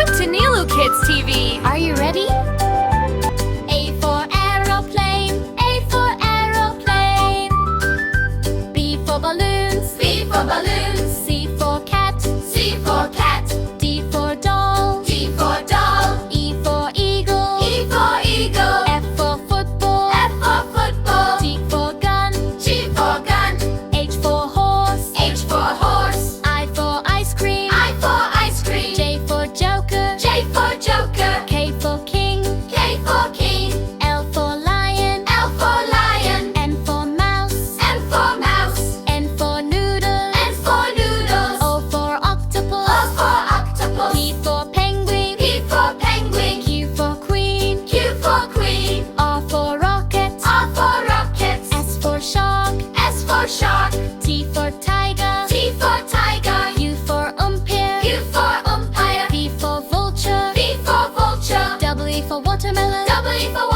Welcome to Nilu Kids TV. Are you ready? A for aeroplane, A for aeroplane. B for balloons, B for balloons. C for cat, C for cat. D for doll, D for doll. E for eagle, E for eagle. F for football, F for football. G for gun, G for gun. H for horse, H for horse. I for ice cream, I for ice cream. J for joker, J for joker. K for king, K for king. L for lion, L for lion. N for mouse, N for mouse. N for noodle, N for noodles. O for octopus, O for octopus. P for penguin, P for penguin. Q for queen, Q for queen. R for rocket, R for rocket. S for shark, S for shark. T for tiger, T for tiger. U for umpire, U for umpire. V for vulture, V for vulture. W for watermelon, W for